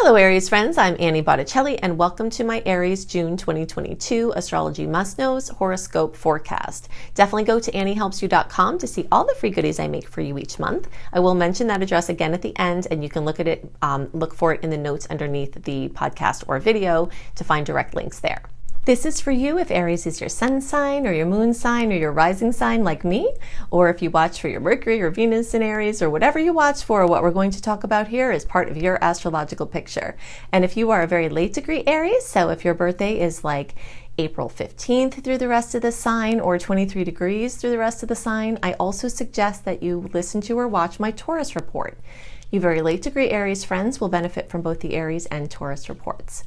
Hello Aries friends, I'm Annie Botticelli and welcome to my Aries June 2022 Astrology Must Knows Horoscope Forecast. Definitely go to anniehelpsyou.com to see all the free goodies I make for you each month. I will mention that address again at the end and you can look for it in the notes underneath the podcast or video to find direct links there. This is for you if Aries is your sun sign or your moon sign or your rising sign like me, or if you watch for your Mercury or Venus in Aries or whatever you watch for. What we're going to talk about here is part of your astrological picture. And if you are a very late degree Aries, so if your birthday is like April 15th through the rest of the sign or 23 degrees through the rest of the sign, I also suggest that you listen to or watch my Taurus report. You very late degree Aries friends will benefit from both the Aries and Taurus reports.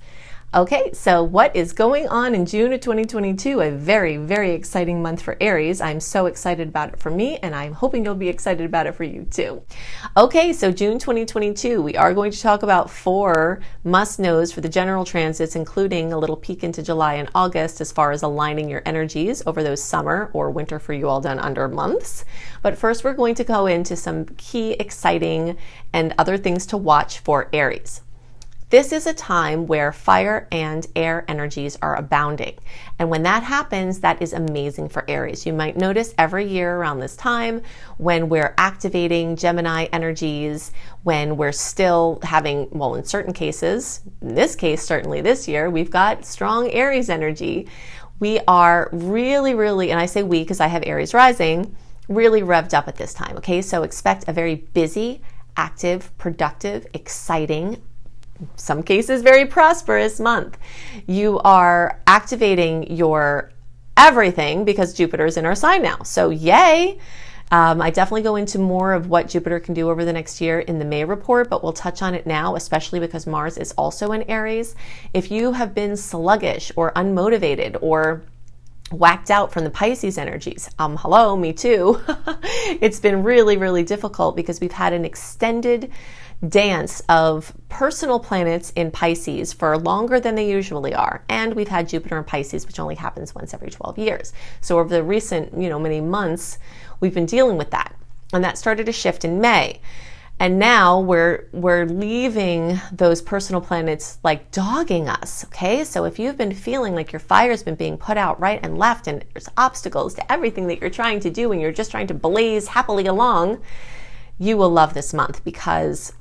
Okay, so what is going on in June of 2022? A very, very exciting month for Aries. I'm so excited about it for me, and I'm hoping you'll be excited about it for you too. Okay, so June 2022, we are going to talk about 4 must-knows for the general transits, including a little peek into July and August as far as aligning your energies over those summer or winter for you all done under months. But first, we're going to go into some key, exciting, and other things to watch for Aries. This is a time where fire and air energies are abounding. And when that happens, that is amazing for Aries. You might notice every year around this time when we're activating Gemini energies, when we're still having, well, in certain cases, in this case, certainly this year, we've got strong Aries energy. We are really, and I say we because I have Aries rising, really revved up at this time. Okay, so expect a very busy, active, productive, exciting, some cases very prosperous month. You are activating your everything because Jupiter is in our sign now. So yay! I definitely go into more of what Jupiter can do over the next year in the May report, but we'll touch on it now, especially because Mars is also in Aries. If you have been sluggish or unmotivated or whacked out from the Pisces energies, hello, me too. It's been really difficult because we've had an extended dance of personal planets in Pisces for longer than they usually are. And we've had Jupiter in Pisces, which only happens once every 12 years. So over the recent, many months, we've been dealing with that. And that started to shift in May. And now we're leaving those personal planets like dogging us, okay? So if you've been feeling like your fire's been being put out right and left and there's obstacles to everything that you're trying to do and you're just trying to blaze happily along, you will love this month because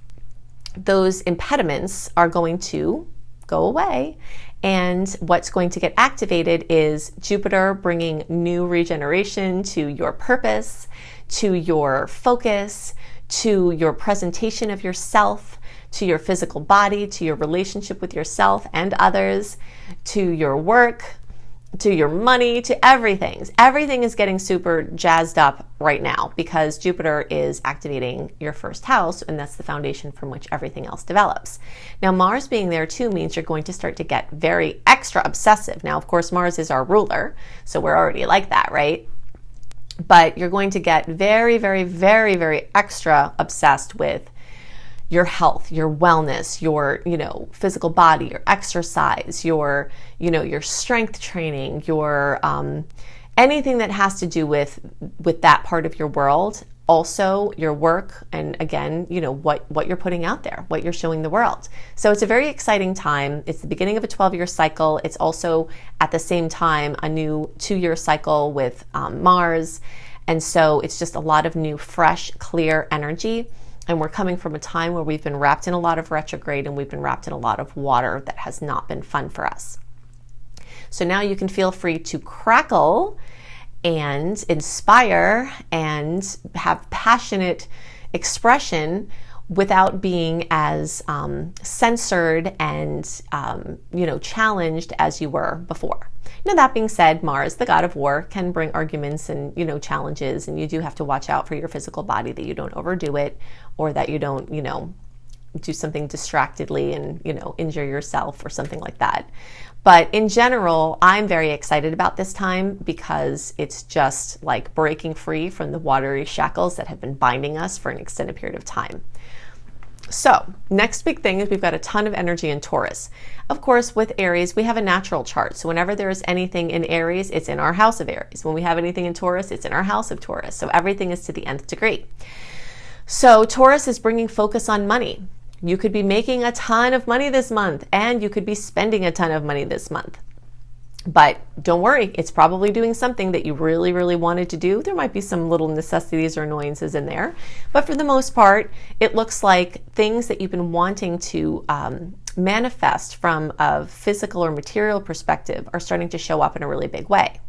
those impediments are going to go away. And what's going to get activated is Jupiter bringing new regeneration to your purpose, to your focus, to your presentation of yourself, to your physical body, to your relationship with yourself and others, to your work, to your money, to everything. Everything is getting super jazzed up right now because Jupiter is activating your first house, and that's the foundation from which everything else develops. Now, Mars being there too means you're going to start to get very extra obsessive. Now, of course, Mars is our ruler, so we're already like that, right? But you're going to get very extra obsessed with your health, your wellness, your, physical body, your exercise, your strength training, your, anything that has to do with that part of your world. Also your work. And again, what you're putting out there, what you're showing the world. So it's a very exciting time. It's the beginning of a 12-year cycle. It's also at the same time a new 2-year cycle with Mars. And so it's just a lot of new, fresh, clear energy. And we're coming from a time where we've been wrapped in a lot of retrograde and we've been wrapped in a lot of water that has not been fun for us. So now you can feel free to crackle and inspire and have passionate expression without being as censored and challenged as you were before. Now, that being said, Mars, the god of war, can bring arguments and challenges, and you do have to watch out for your physical body that you don't overdo it or that you don't do something distractedly and injure yourself or something like that. But in general, I'm very excited about this time because it's just like breaking free from the watery shackles that have been binding us for an extended period of time. So next big thing is we've got a ton of energy in Taurus. Of course, with Aries, we have a natural chart. So whenever there is anything in Aries, it's in our house of Aries. When we have anything in Taurus, it's in our house of Taurus. So everything is to the nth degree. So Taurus is bringing focus on money. You could be making a ton of money this month, and you could be spending a ton of money this month. But don't worry, it's probably doing something that you really, really wanted to do. There might be some little necessities or annoyances in there. But for the most part, it looks like things that you've been wanting to manifest from a physical or material perspective are starting to show up in a really big way.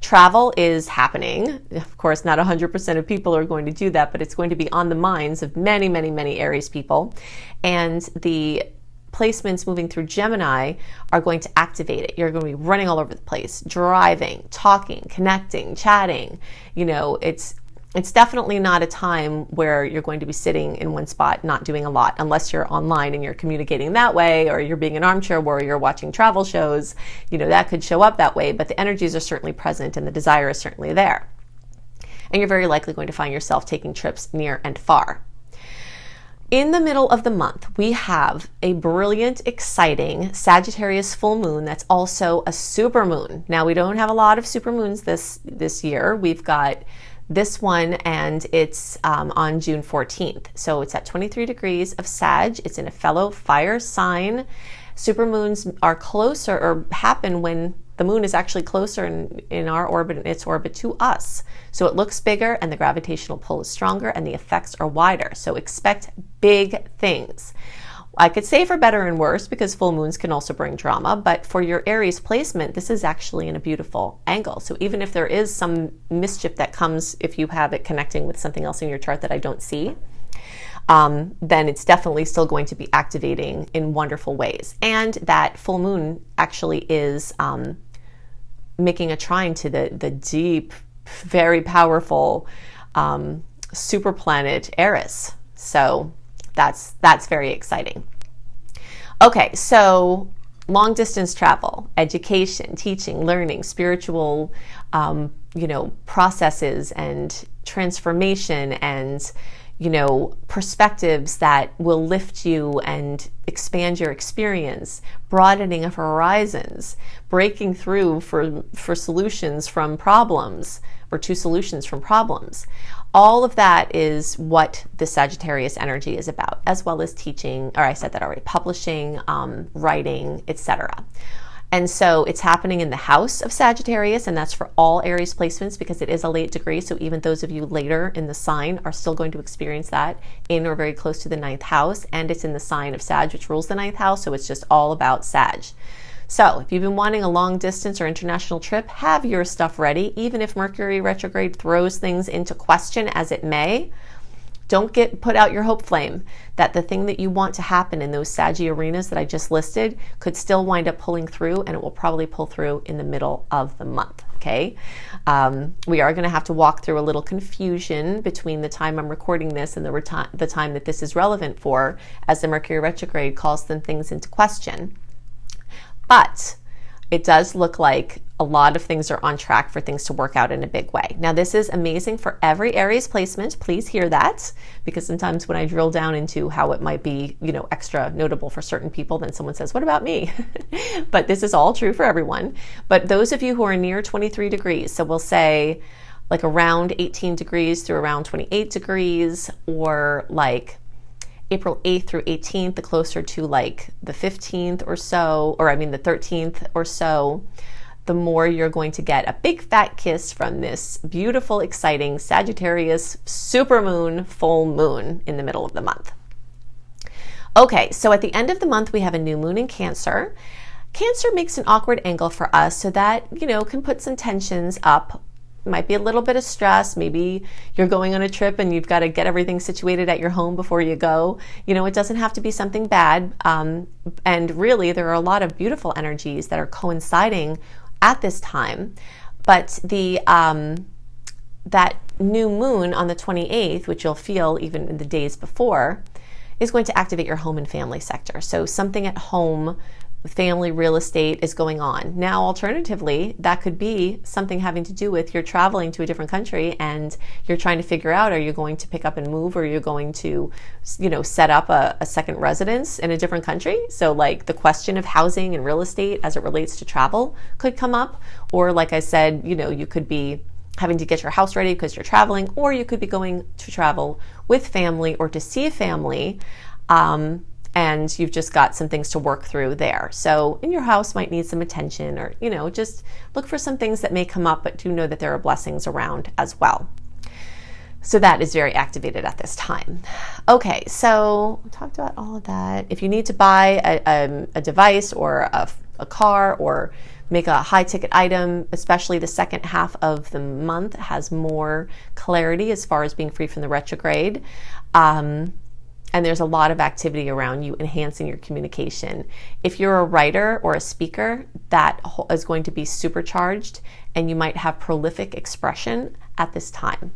Travel is happening. Of course, not 100% of people are going to do that, but it's going to be on the minds of many, many, many Aries people. And the placements moving through Gemini are going to activate it. You're going to be running all over the place, driving, talking, connecting, chatting. You know, it's definitely not a time where you're going to be sitting in one spot, not doing a lot, unless you're online and you're communicating that way, or you're being an armchair warrior watching travel shows. You know, that could show up that way, but the energies are certainly present and the desire is certainly there. And you're very likely going to find yourself taking trips near and far. In the middle of the month, we have a brilliant, exciting Sagittarius full moon that's also a super moon. Now, we don't have a lot of super moons this year. We've got this one, and it's on June 14th. So it's at 23 degrees of Sag. It's in a fellow fire sign. Supermoons are closer, or happen when the moon is actually closer in our orbit, in its orbit, to us. So it looks bigger, and the gravitational pull is stronger, and the effects are wider. So expect big things. I could say for better and worse, because full moons can also bring drama, but for your Aries placement, this is actually in a beautiful angle. So even if there is some mischief that comes if you have it connecting with something else in your chart that I don't see, then it's definitely still going to be activating in wonderful ways. And that full moon actually is making a trine to the deep, very powerful super planet Aries. So that's very exciting. Okay, so long distance travel, education, teaching, learning, spiritual, processes and transformation and, perspectives that will lift you and expand your experience, broadening of horizons, breaking through for solutions from problems, or to solutions from problems. All of that is what the Sagittarius energy is about, as well as teaching, or I said that already, publishing, writing, etc. And so it's happening in the house of Sagittarius, and that's for all Aries placements because it is a late degree. So even those of you later in the sign are still going to experience that in or very close to the 9th house. And it's in the sign of Sag, which rules the 9th house. So it's just all about Sag. So if you've been wanting a long distance or international trip, have your stuff ready. Even if Mercury retrograde throws things into question, as it may, don't put out your hope flame that the thing that you want to happen in those Saggy arenas that I just listed could still wind up pulling through, and it will probably pull through in the middle of the month. Okay. We are going to have to walk through a little confusion between the time I'm recording this and the time that this is relevant for, as the Mercury retrograde calls some things into question. But it does look like a lot of things are on track for things to work out in a big way. Now, this is amazing for every Aries placement. Please hear that, because sometimes when I drill down into how it might be, extra notable for certain people, then someone says, what about me? But this is all true for everyone. But those of you who are near 23 degrees, so we'll say like around 18 degrees through around 28 degrees, or like April 8th through 18th, the closer to like the 15th or so, the 13th or so, the more you're going to get a big fat kiss from this beautiful, exciting Sagittarius supermoon, full moon in the middle of the month. Okay, so at the end of the month, we have a new moon in Cancer. Cancer makes an awkward angle for us, so that, can put some tensions up. Might be a little bit of stress. Maybe you're going on a trip and you've got to get everything situated at your home before you go. It doesn't have to be something bad. And really, there are a lot of beautiful energies that are coinciding at this time. But that new moon on the 28th, which you'll feel even in the days before, is going to activate your home and family sector. So something at home, family real estate is going on. Now, alternatively, that could be something having to do with you're traveling to a different country and you're trying to figure out, are you going to pick up and move, or are you going to, set up a second residence in a different country? So like the question of housing and real estate as it relates to travel could come up. Or like I said, you could be having to get your house ready because you're traveling, or you could be going to travel with family or to see family. and you've just got some things to work through there. So in your house might need some attention, or, you know, just look for some things that may come up, but do know that there are blessings around as well. So that is very activated at this time. Okay, so we talked about all of that. If you need to buy a device or a car or make a high ticket item, especially the second half of the month has more clarity as far as being free from the retrograde. And there's a lot of activity around you enhancing your communication. If you're a writer or a speaker, that is going to be supercharged, and you might have prolific expression at this time.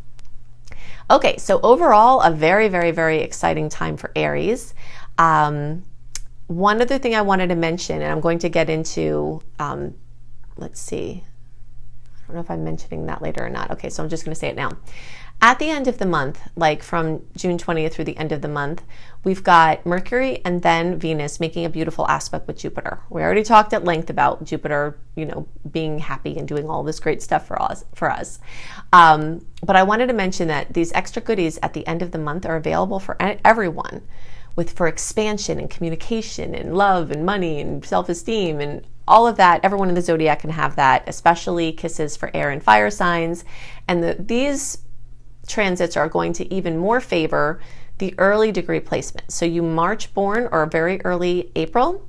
Okay, so overall, a very, very, very exciting time for Aries. One other thing I wanted to mention, and I'm going to get into, let's see, I don't know if I'm mentioning that later or not. Okay, so I'm just going to say it now. At the end of the month, like from June 20th through the end of the month, we've got Mercury and then Venus making a beautiful aspect with Jupiter. We already talked at length about Jupiter, you know, being happy and doing all this great stuff for us. But I wanted to mention that these extra goodies at the end of the month are available for everyone, for expansion and communication and love and money and self-esteem and all of that. Everyone in the zodiac can have that, especially kisses for air and fire signs. And these transits are going to even more favor the early degree placement. So you March born or very early April,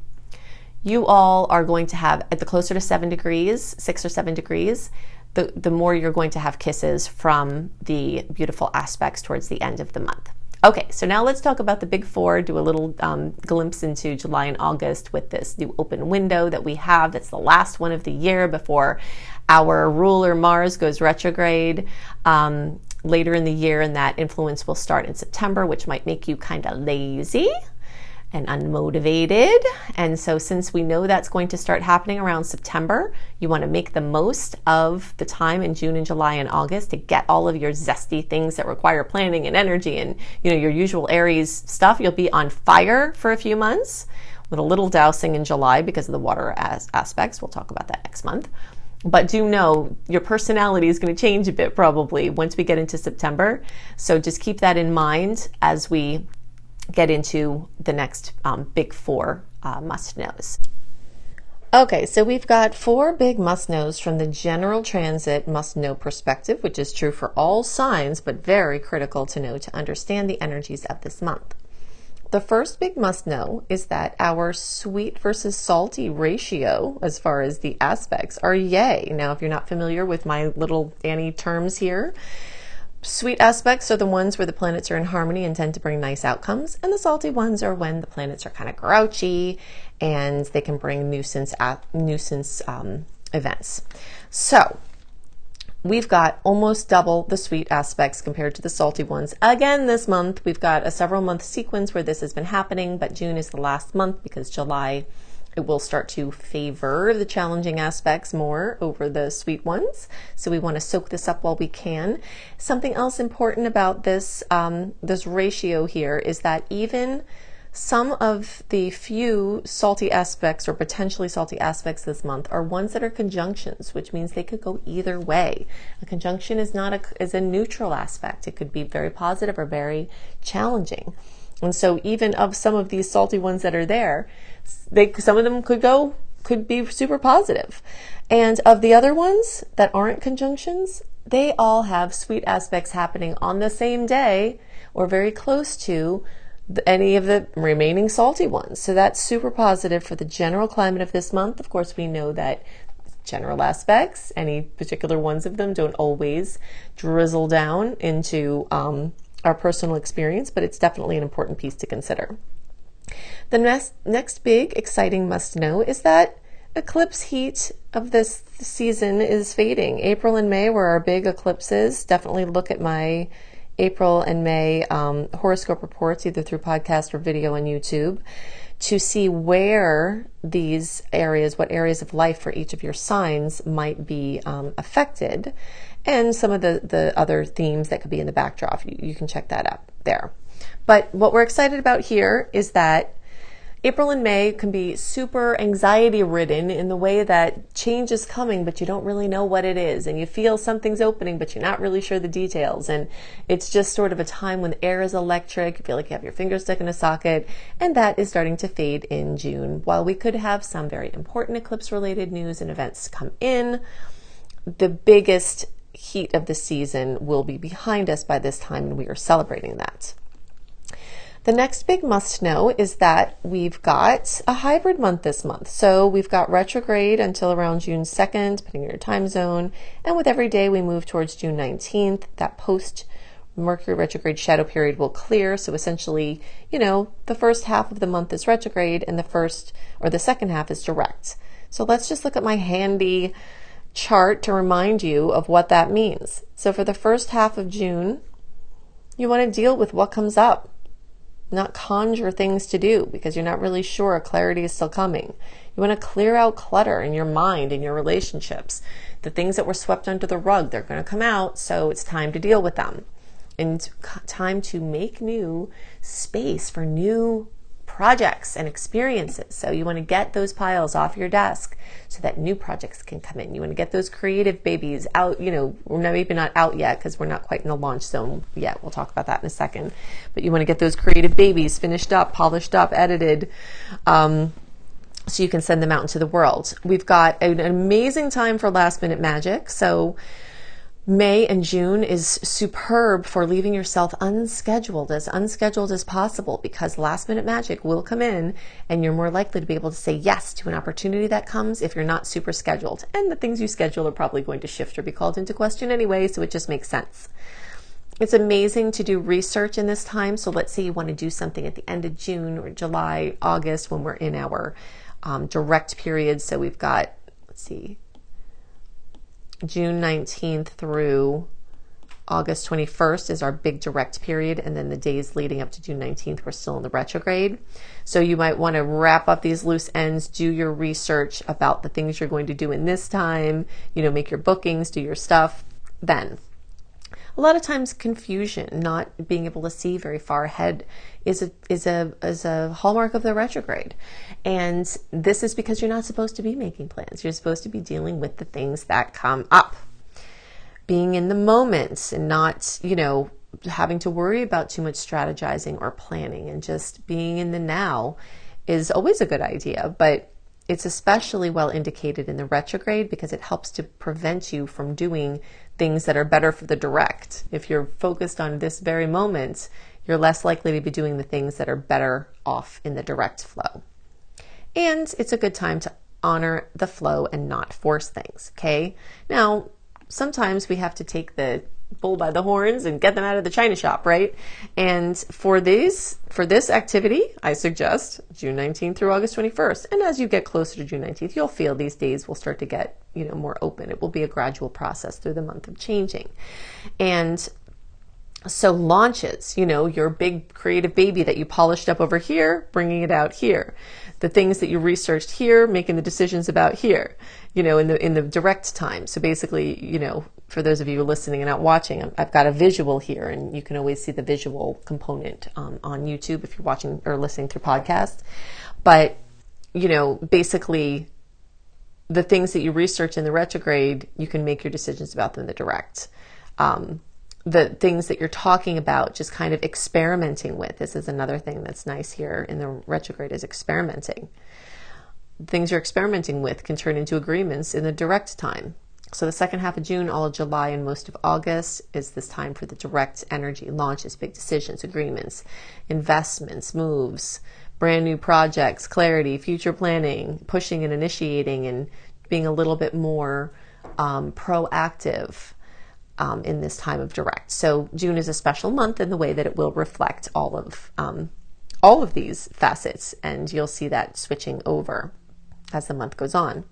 you all are going to have, at the closer to 7 degrees, 6 or 7 degrees, the more you're going to have kisses from the beautiful aspects towards the end of the month. Okay, so now let's talk about the big four, do a little glimpse into July and August with this new open window that we have. That's the last one of the year before our ruler Mars goes retrograde later in the year, and that influence will start in September, which might make you kind of lazy and unmotivated. And so since we know that's going to start happening around September, you want to make the most of the time in June and July and August to get all of your zesty things that require planning and energy and, you know, your usual Aries stuff. You'll be on fire for a few months with a little dousing in July because of the water aspects. We'll talk about that next month. But do know your personality is going to change a bit probably once we get into September. So just keep that in mind as we get into the next big four must-knows. Okay, so we've got 4 big must-knows from the general transit must-know perspective, which is true for all signs, but very critical to know to understand the energies of this month. The first big must-know is that our sweet versus salty ratio, as far as the aspects, are yay. Now, if you're not familiar with my little Annie terms here, sweet aspects are the ones where the planets are in harmony and tend to bring nice outcomes, and the salty ones are when the planets are kind of grouchy and they can bring nuisance events. So we've got almost double the sweet aspects compared to the salty ones. Again, this month, we've got a several month sequence where this has been happening, but June is the last month because July, it will start to favor the challenging aspects more over the sweet ones. So we want to soak this up while we can. Something else important about this, this ratio here is that even some of the few salty aspects or potentially salty aspects this month are ones that are conjunctions, which means they could go either way. A conjunction is a neutral aspect. It could be very positive or very challenging. And so even of some of these salty ones that are there, some of them could be super positive. And of the other ones that aren't conjunctions, they all have sweet aspects happening on the same day or very close to any of the remaining salty ones. So that's super positive for the general climate of this month. Of course, we know that general aspects, any particular ones of them, don't always drizzle down into our personal experience, but it's definitely an important piece to consider. The next big exciting must know is that eclipse heat of this season is fading. April and May were our big eclipses. Definitely look at my April and May horoscope reports, either through podcast or video on YouTube, to see where these areas, what areas of life for each of your signs might be affected, and some of the other themes that could be in the backdrop. You can check that out there. But what we're excited about here is that April and May can be super anxiety ridden in the way that change is coming, but you don't really know what it is. And you feel something's opening, but you're not really sure the details. And it's just sort of a time when the air is electric. You feel like you have your finger stuck in a socket. And that is starting to fade in June. While we could have some very important eclipse related news and events come in, the biggest heat of the season will be behind us by this time, and we are celebrating that. The next big must know is that we've got a hybrid month this month. So we've got retrograde until around June 2nd, depending on your time zone. And with every day we move towards June 19th, that post Mercury retrograde shadow period will clear. So essentially, the first half of the month is retrograde and the second half is direct. So let's just look at my handy chart to remind you of what that means. So for the first half of June, you want to deal with what comes up. Not conjure things to do because you're not really sure clarity is still coming. You want to clear out clutter in your mind and your relationships. The things that were swept under the rug, they're going to come out, so it's time to deal with them. And time to make new space for new projects and experiences. So you want to get those piles off your desk so that new projects can come in. You want to get those creative babies out, we're maybe not out yet because we're not quite in the launch zone yet. We'll talk about that in a second. But you want to get those creative babies finished up, polished up, edited, so you can send them out into the world. We've got an amazing time for last minute magic. So May and June is superb for leaving yourself unscheduled as possible, because last minute magic will come in and you're more likely to be able to say yes to an opportunity that comes if you're not super scheduled. And the things you schedule are probably going to shift or be called into question anyway, so it just makes sense. It's amazing to do research in this time. So let's say you want to do something at the end of June or July, August, when we're in our direct period. So we've got, June 19th through August 21st is our big direct period. And then the days leading up to June 19th, we're still in the retrograde. So you might want to wrap up these loose ends, do your research about the things you're going to do in this time, make your bookings, do your stuff then. A lot of times confusion, not being able to see very far ahead is a hallmark of the retrograde. And this is because you're not supposed to be making plans. You're supposed to be dealing with the things that come up. Being in the moment and not, having to worry about too much strategizing or planning, and just being in the now is always a good idea. But it's especially well indicated in the retrograde because it helps to prevent you from doing things that are better for the direct. If you're focused on this very moment, you're less likely to be doing the things that are better off in the direct flow. And it's a good time to honor the flow and not force things, okay? Now, sometimes we have to take the bull by the horns and get them out of the china shop, right? And for this activity, I suggest June 19th through August 21st. And as you get closer to June 19th, you'll feel these days will start to get, more open. It will be a gradual process through the month of changing. And so launches, your big creative baby that you polished up over here, bringing it out here. The things that you researched here, making the decisions about here, in the direct time. So basically, for those of you listening and not watching, I've got a visual here, and you can always see the visual component on YouTube if you're watching or listening through podcasts. But, basically the things that you research in the retrograde, you can make your decisions about them in the direct. The things that you're talking about, just kind of experimenting with. This is another thing that's nice here in the retrograde, is experimenting. Things you're experimenting with can turn into agreements in the direct time. So the second half of June, all of July, and most of August is this time for the direct energy, launches, big decisions, agreements, investments, moves, brand new projects, clarity, future planning, pushing and initiating, and being a little bit more proactive in this time of direct. So June is a special month in the way that it will reflect all of these facets, and you'll see that switching over as the month goes on.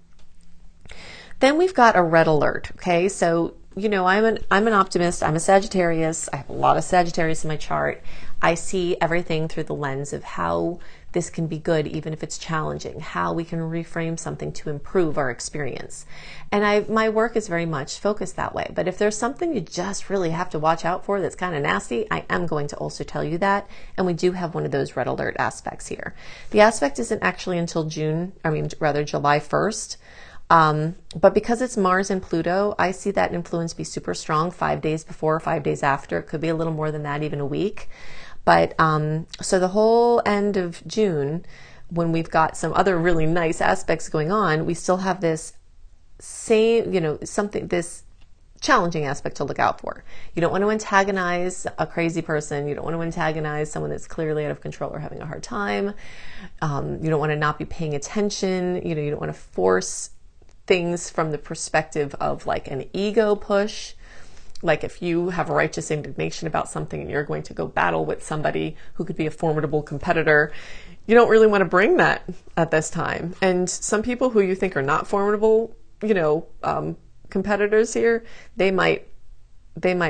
Then we've got a red alert. Okay, so I'm an optimist. I'm a Sagittarius. I have a lot of Sagittarius in my chart. I see everything through the lens of how this can be good even if it's challenging, how we can reframe something to improve our experience. And my work is very much focused that way. But if there's something you just really have to watch out for that's kind of nasty, I am going to also tell you that. And we do have one of those red alert aspects here. The aspect isn't actually until July 1st. But because it's Mars and Pluto, I see that influence be super strong 5 days before, 5 days after. It could be a little more than that, even a week. But so the whole end of June, when we've got some other really nice aspects going on, we still have this same, this challenging aspect to look out for. You don't want to antagonize a crazy person. You don't want to antagonize someone that's clearly out of control or having a hard time. You don't want to not be paying attention. You don't want to force things from the perspective of like an ego push. Like if you have righteous indignation about something and you're going to go battle with somebody who could be a formidable competitor, you don't really want to bring that at this time. And some people who you think are not formidable, competitors here, they might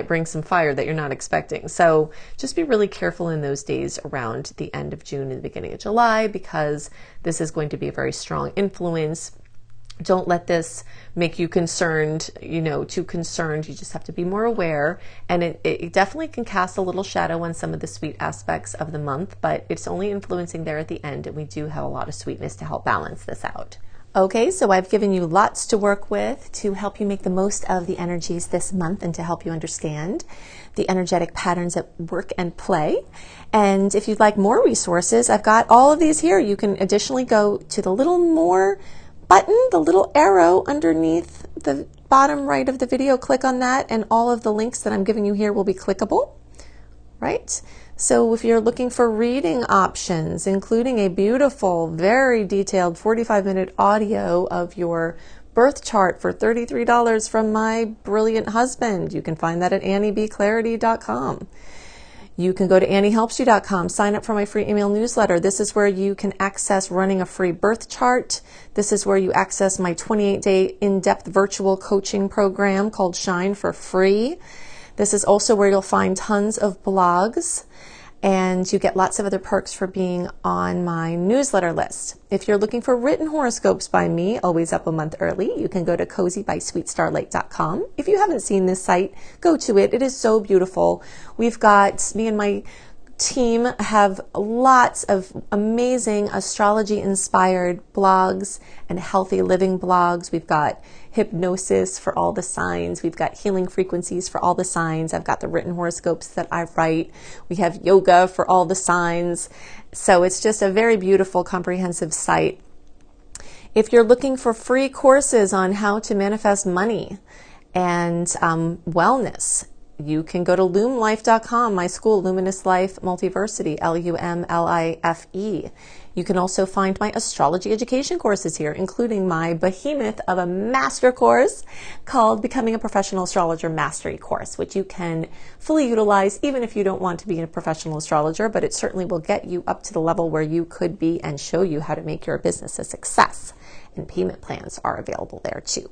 bring some fire that you're not expecting. So just be really careful in those days around the end of June and the beginning of July, because this is going to be a very strong influence. Don't let this make you concerned, too concerned. You just have to be more aware. And it definitely can cast a little shadow on some of the sweet aspects of the month, but it's only influencing there at the end. And we do have a lot of sweetness to help balance this out. Okay, so I've given you lots to work with to help you make the most of the energies this month and to help you understand the energetic patterns at work and play. And if you'd like more resources, I've got all of these here. You can additionally go to the little more button, the little arrow underneath the bottom right of the video. Click on that and all of the links that I'm giving you here will be clickable, right? So if you're looking for reading options, including a beautiful, very detailed 45-minute audio of your birth chart for $33 from my brilliant husband, you can find that at anniebclarity.com. You can go to anniehelpsyou.com, sign up for my free email newsletter. This is where you can access running a free birth chart. This is where you access my 28-day in-depth virtual coaching program called Shine for free. This is also where you'll find tons of blogs, and you get lots of other perks for being on my newsletter list. If you're looking for written horoscopes by me, always up a month early, you can go to cozybysweetstarlight.com. If you haven't seen this site, go to it. It is so beautiful. We've got, me and my team have lots of amazing astrology-inspired blogs and healthy living blogs. We've got hypnosis for all the signs. We've got healing frequencies for all the signs. I've got the written horoscopes that I write. We have yoga for all the signs. So it's just a very beautiful, comprehensive site. If you're looking for free courses on how to manifest money and wellness, you can go to lumlife.com, my school, Luminous Life Multiversity, LUMLIFE. You can also find my astrology education courses here, including my behemoth of a master course called Becoming a Professional Astrologer Mastery Course, which you can fully utilize even if you don't want to be a professional astrologer, but it certainly will get you up to the level where you could be and show you how to make your business a success. And payment plans are available there too.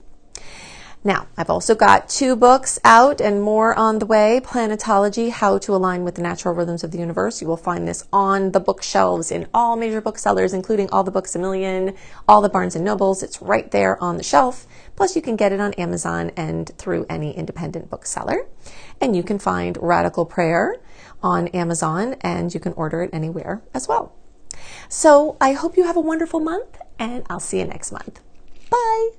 Now, I've also got 2 books out and more on the way. Planetology, How to Align with the Natural Rhythms of the Universe. You will find this on the bookshelves in all major booksellers, including all the Books A Million, all the Barnes & Nobles. It's right there on the shelf. Plus, you can get it on Amazon and through any independent bookseller. And you can find Radical Prayer on Amazon, and you can order it anywhere as well. So I hope you have a wonderful month, and I'll see you next month. Bye.